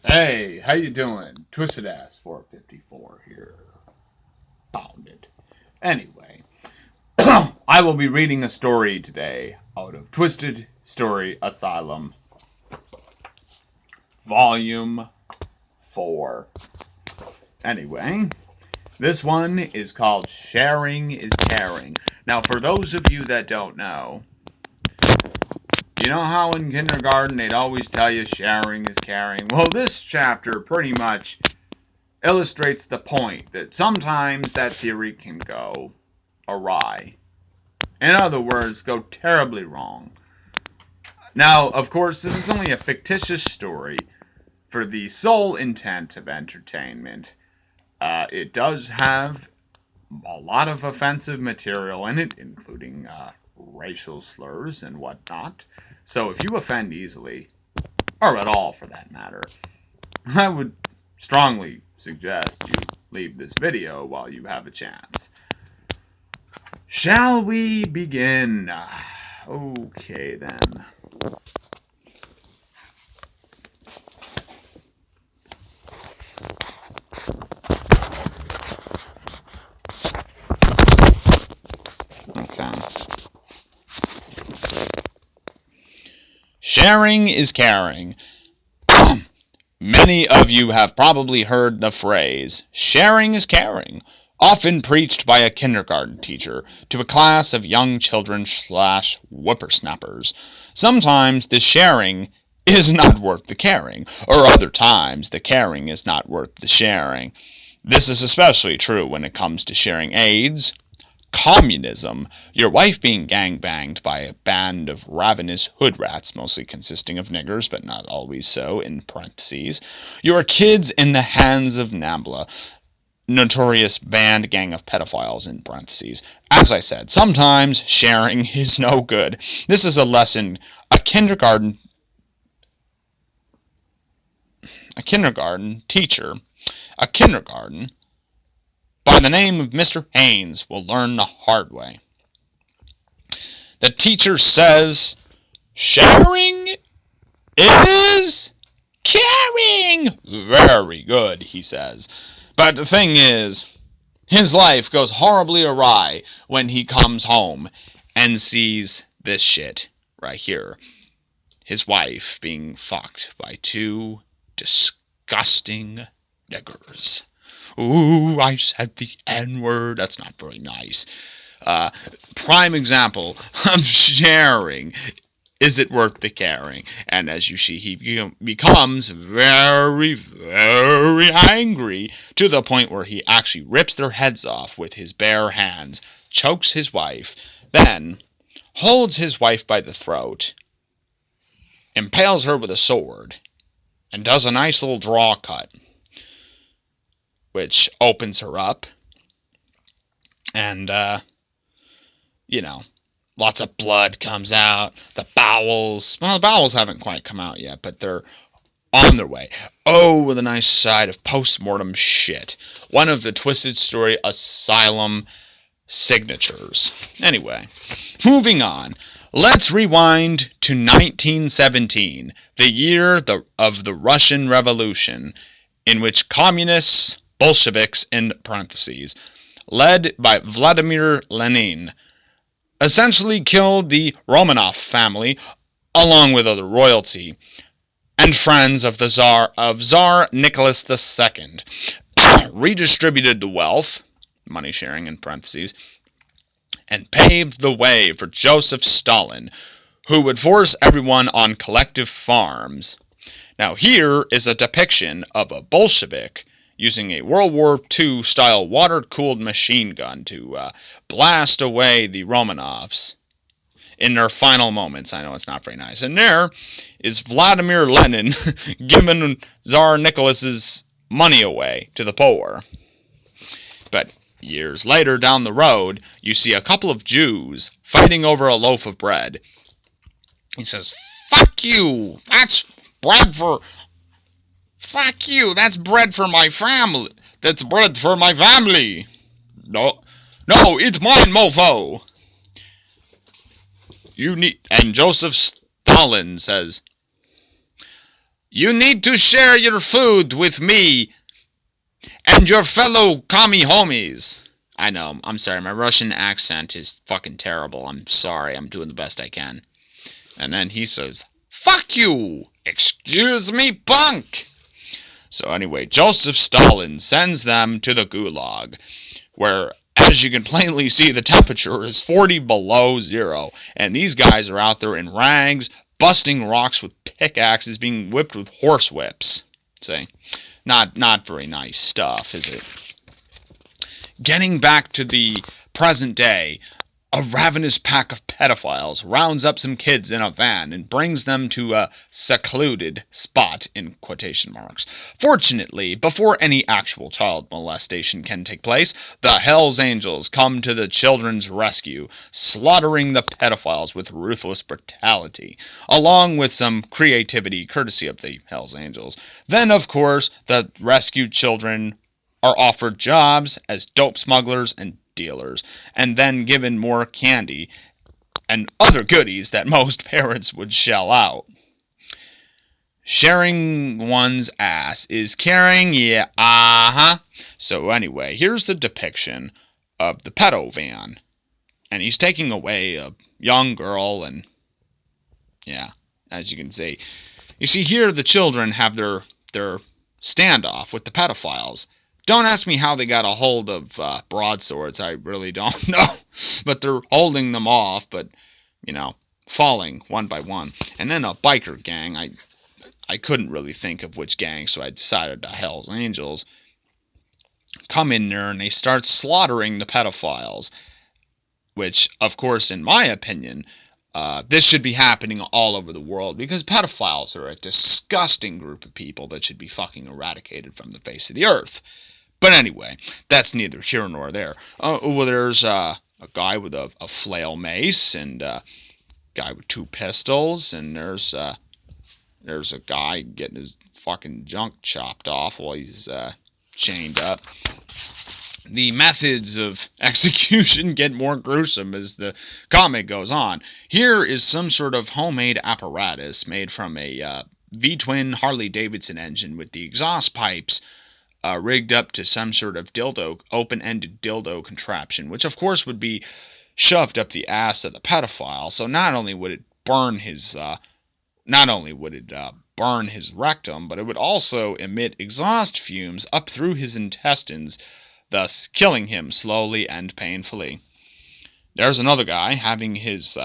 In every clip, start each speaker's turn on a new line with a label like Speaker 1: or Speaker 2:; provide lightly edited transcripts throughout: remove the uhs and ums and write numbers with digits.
Speaker 1: Hey, how you doing? Twisted Ass 454 here. Found it. Anyway, I will be reading a story today out of Twisted Story Asylum, Volume 4. Anyway, this one is called Sharing is Caring. Now, for those of you that don't know, you know how in kindergarten they'd always tell you sharing is caring? Well, this chapter pretty much illustrates the point that sometimes that theory can go awry. In other words, go terribly wrong. Now, of course, this is only a fictitious story for the sole intent of entertainment. It does have a lot of offensive material in it, including racial slurs and whatnot. So if you offend easily, or at all for that matter, I would strongly suggest you leave this video while you have a chance. Shall we begin? Okay then. Okay. Sharing is caring. Many of you have probably heard the phrase, sharing is caring, often preached by a kindergarten teacher to a class of young children / whippersnappers. Sometimes the sharing is not worth the caring, or other times the caring is not worth the sharing. This is especially true when it comes to sharing AIDS, communism, your wife being gangbanged by a band of ravenous hood rats, mostly consisting of niggers, but not always so, in parentheses, your kids in the hands of NAMBLA, notorious band gang of pedophiles, in parentheses. As I said, sometimes sharing is no good. This is a lesson a kindergarten teacher, by the name of Mr. Haynes will learn the hard way. The teacher says, sharing is caring. Very good, he says. But the thing is, his life goes horribly awry when he comes home and sees this shit right here. His wife being fucked by two disgusting niggers. Ooh, I said the N-word. That's not very nice. Prime example of sharing. Is it worth the caring? And as you see, he becomes very, very angry to the point where he actually rips their heads off with his bare hands, chokes his wife, then holds his wife by the throat, impales her with a sword, and does a nice little draw cut, which opens her up, and, lots of blood comes out. The bowels haven't quite come out yet, but they're on their way. Oh, with a nice side of post-mortem shit. One of the Twisted Story Asylum signatures. Anyway, moving on. Let's rewind to 1917, the year of the Russian Revolution, in which communists, Bolsheviks in parentheses, led by Vladimir Lenin, essentially killed the Romanov family, along with other royalty, and friends of the Tsar Nicholas II, redistributed the wealth, money sharing in parentheses, and paved the way for Joseph Stalin, who would force everyone on collective farms. Now here is a depiction of a Bolshevik using a World War II style water-cooled machine gun to blast away the Romanovs in their final moments. I know it's not very nice. And there is Vladimir Lenin giving Tsar Nicholas's money away to the poor. But years later down the road, you see a couple of Jews fighting over a loaf of bread. He says, "Fuck you! That's bread for... Fuck you! That's bread for my family! That's bread for my family! No, it's mine, mofo!" And Joseph Stalin says, You need to share your food with me and your fellow commie homies. I know, I'm sorry, my Russian accent is fucking terrible. I'm sorry, I'm doing the best I can. And then he says, fuck you! Excuse me, punk! So anyway, Joseph Stalin sends them to the Gulag, where, as you can plainly see, the temperature is 40 below zero, and these guys are out there in rags, busting rocks with pickaxes, being whipped with horsewhips. See? Not very nice stuff, is it? Getting back to the present day, a ravenous pack of pedophiles rounds up some kids in a van and brings them to a secluded spot, in quotation marks. Fortunately, before any actual child molestation can take place, the Hells Angels come to the children's rescue, slaughtering the pedophiles with ruthless brutality, along with some creativity courtesy of the Hells Angels. Then, of course, the rescued children are offered jobs as dope smugglers and dealers, and then given more candy and other goodies that most parents would shell out. Sharing one's ass is caring, yeah, So anyway, here's the depiction of the pedo van, and he's taking away a young girl, and yeah, as you can see. You see, here the children have their standoff with the pedophiles. Don't ask me how they got a hold of broadswords. I really don't know. But they're holding them off, but, falling one by one. And then a biker gang. I couldn't really think of which gang, so I decided the Hells Angels come in there and they start slaughtering the pedophiles. Which, of course, in my opinion, this should be happening all over the world, because pedophiles are a disgusting group of people that should be fucking eradicated from the face of the earth. But anyway, that's neither here nor there. Well, there's a guy with a flail mace, and a guy with 2 pistols, and there's a guy getting his fucking junk chopped off while he's chained up. The methods of execution get more gruesome as the comic goes on. Here is some sort of homemade apparatus made from a V-twin Harley-Davidson engine with the exhaust pipes rigged up to some sort of dildo, open-ended dildo contraption, which of course would be shoved up the ass of the pedophile. So not only would it burn his rectum, but it would also emit exhaust fumes up through his intestines, thus killing him slowly and painfully. There's another guy having his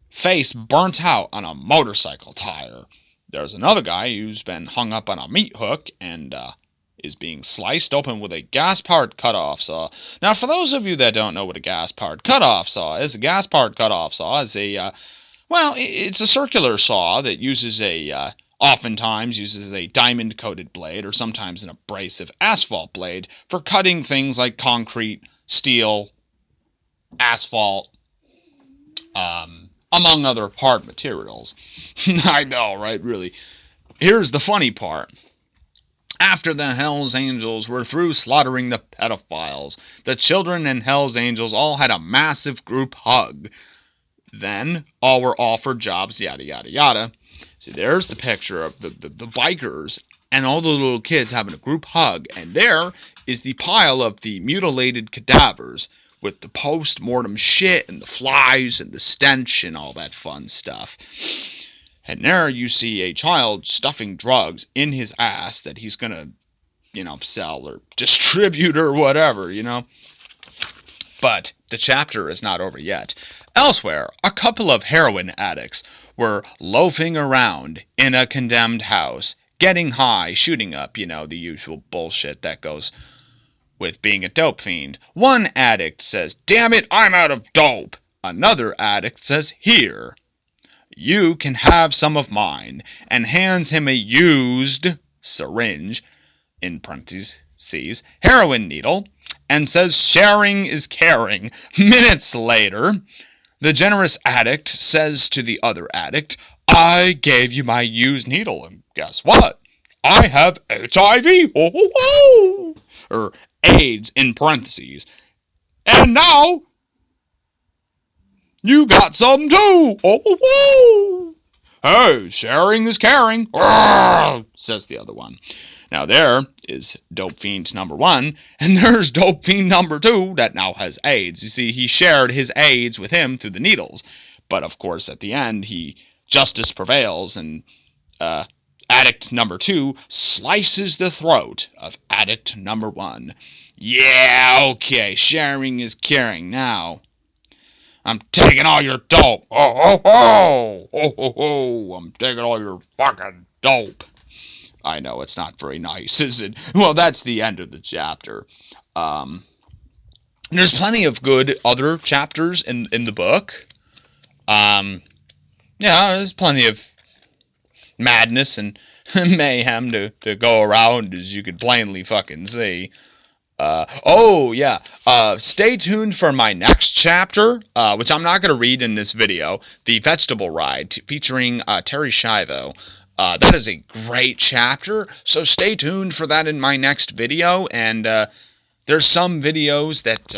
Speaker 1: face burnt out on a motorcycle tire. There's another guy who's been hung up on a meat hook and is being sliced open with a gas-powered cutoff saw. Now, for those of you that don't know what a gas-powered cutoff saw is, a gas-powered cutoff saw is it's a circular saw that oftentimes uses a diamond-coated blade, or sometimes an abrasive asphalt blade, for cutting things like concrete, steel, asphalt, among other hard materials. I know, right? Really. Here's the funny part. After the Hells Angels were through slaughtering the pedophiles, the children and Hells Angels all had a massive group hug. Then, all were offered jobs, yada, yada, yada. See, there's the picture of the bikers and all the little kids having a group hug. And there is the pile of the mutilated cadavers with the post-mortem shit and the flies and the stench and all that fun stuff. And there you see a child stuffing drugs in his ass that he's going to, sell or distribute or whatever, But the chapter is not over yet. Elsewhere, a couple of heroin addicts were loafing around in a condemned house, getting high, shooting up, the usual bullshit that goes with being a dope fiend. One addict says, "Damn it, I'm out of dope." Another addict says, "Here, you can have some of mine," and hands him a used syringe, in parentheses, heroin needle, and says sharing is caring. Minutes later, the generous addict says to the other addict, "I gave you my used needle, and guess what? I have HIV, or AIDS in parentheses, and now you got some too. Hey, sharing is caring, says the other one. Now there is Dope Fiend number 1, and there's Dope Fiend number 2 that now has AIDS. You see, he shared his AIDS with him through the needles. But, of course, at the end, justice prevails, and addict number 2 slices the throat of addict number 1. Yeah, okay, sharing is caring. Now, I'm taking all your dope. Oh, oh, oh, oh, oh, oh, I'm taking all your fucking dope. I know, it's not very nice, is it? Well, that's the end of the chapter. There's plenty of good other chapters in the book. Yeah, there's plenty of madness and mayhem to go around, as you could plainly fucking see. Stay tuned for my next chapter, which I'm not going to read in this video, The Vegetable Ride, featuring Terry Schiavo. That is a great chapter, so stay tuned for that in my next video, and there's some videos that